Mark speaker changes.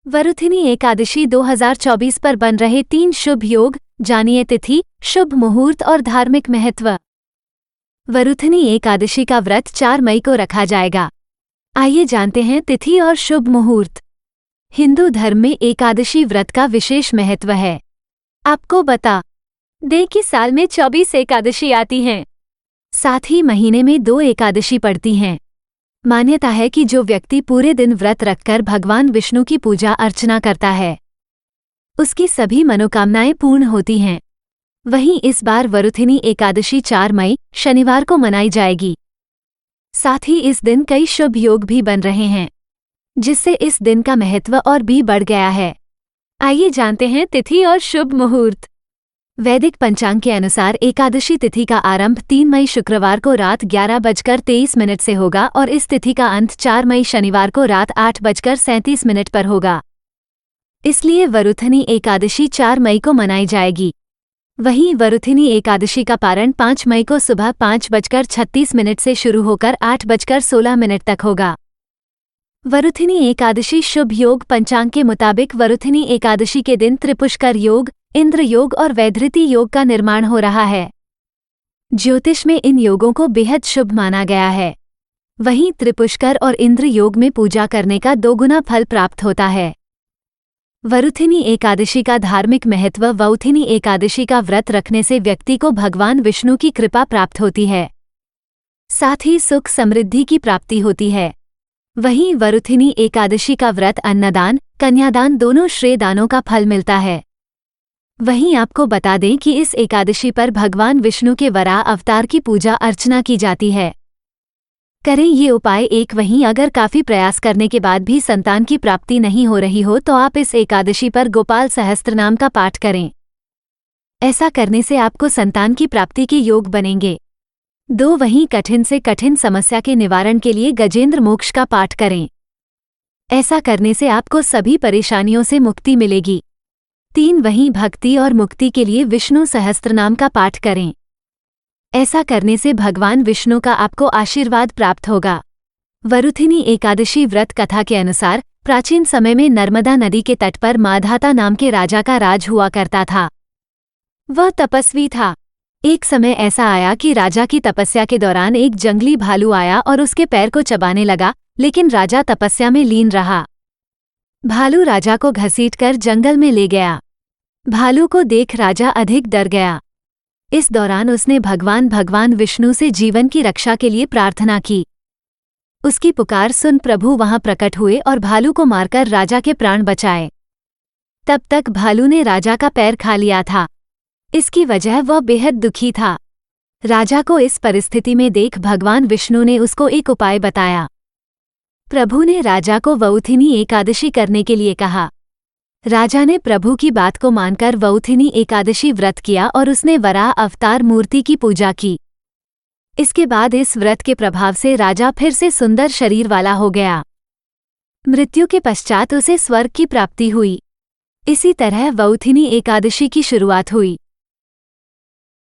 Speaker 1: वरुथिनी एकादशी 2024 पर बन रहे 3 शुभ योग, जानिए तिथि, शुभ मुहूर्त और धार्मिक महत्व। वरुथिनी एकादशी का व्रत 4 मई को रखा जाएगा। आइए जानते हैं तिथि और शुभ मुहूर्त। हिंदू धर्म में एकादशी व्रत का विशेष महत्व है। आपको बता दें कि साल में 24 एकादशी आती हैं। साथ ही महीने में 2 एकादशी पड़ती हैं। मान्यता है कि जो व्यक्ति पूरे दिन व्रत रखकर भगवान विष्णु की पूजा अर्चना करता है, उसकी सभी मनोकामनाएं पूर्ण होती हैं। वहीं इस बार वरुथिनी एकादशी 4 मई शनिवार को मनाई जाएगी। साथ ही इस दिन कई शुभ योग भी बन रहे हैं, जिससे इस दिन का महत्व और भी बढ़ गया है। आइए जानते हैं तिथि और शुभ मुहूर्त। वैदिक पंचांग के अनुसार एकादशी तिथि का आरंभ 3 मई शुक्रवार को रात 11:23 से होगा और इस तिथि का अंत 4 मई शनिवार को रात 8:37 पर होगा। इसलिए वरुथिनी एकादशी 4 मई को मनाई जाएगी। वहीं वरुथिनी एकादशी का पारण 5 मई को सुबह 5:36 से शुरू होकर 8:16 तक होगा। वरुथिनी एकादशी शुभ योग पंचांग के मुताबिक वरुथिनी एकादशी के दिन त्रिपुष्कर योग, इंद्र योग और वैधृति योग का निर्माण हो रहा है। ज्योतिष में इन योगों को बेहद शुभ माना गया है। वहीं त्रिपुष्कर और इंद्र योग में पूजा करने का 2 गुना फल प्राप्त होता है। वरुथिनी एकादशी का धार्मिक महत्व। वरुथिनी एकादशी का व्रत रखने से व्यक्ति को भगवान विष्णु की कृपा प्राप्त होती है, साथ ही सुख समृद्धि की प्राप्ति होती है। वहीं वरुथिनी एकादशी का व्रत अन्नदान, कन्यादान दोनों श्रेय दानों का फल मिलता है। वहीं आपको बता दें कि इस एकादशी पर भगवान विष्णु के वराह अवतार की पूजा अर्चना की जाती है। करें ये उपाय एक। वहीं अगर काफी प्रयास करने के बाद भी संतान की प्राप्ति नहीं हो रही हो तो आप इस एकादशी पर गोपाल सहस्त्रनाम का पाठ करें। ऐसा करने से आपको संतान की प्राप्ति के योग बनेंगे। 2 वहीं कठिन से कठिन समस्या के निवारण के लिए गजेंद्र मोक्ष का पाठ करें। ऐसा करने से आपको सभी परेशानियों से मुक्ति मिलेगी। 3 वहीं भक्ति और मुक्ति के लिए विष्णु सहस्त्रनाम का पाठ करें। ऐसा करने से भगवान विष्णु का आपको आशीर्वाद प्राप्त होगा। वरुथिनी एकादशी व्रत कथा के अनुसार प्राचीन समय में नर्मदा नदी के तट पर माधाता नाम के राजा का राज हुआ करता था। वह तपस्वी था। एक समय ऐसा आया कि राजा की तपस्या के दौरान एक जंगली भालू आया और उसके पैर को चबाने लगा, लेकिन राजा तपस्या में लीन रहा। भालू राजा को घसीटकर जंगल में ले गया। भालू को देख राजा अधिक डर गया। इस दौरान उसने भगवान विष्णु से जीवन की रक्षा के लिए प्रार्थना की। उसकी पुकार सुन प्रभु वहां प्रकट हुए और भालू को मारकर राजा के प्राण बचाए। तब तक भालू ने राजा का पैर खा लिया था। इसकी वजह वह बेहद दुखी था। राजा को इस परिस्थिति में देख भगवान विष्णु ने उसको एक उपाय बताया। प्रभु ने राजा को वरुथिनी एकादशी करने के लिए कहा। राजा ने प्रभु की बात को मानकर वरुथिनी एकादशी व्रत किया और उसने वराह अवतार मूर्ति की पूजा की। इसके बाद इस व्रत के प्रभाव से राजा फिर से सुंदर शरीर वाला हो गया। मृत्यु के पश्चात उसे स्वर्ग की प्राप्ति हुई। इसी तरह वरुथिनी एकादशी की शुरुआत हुई।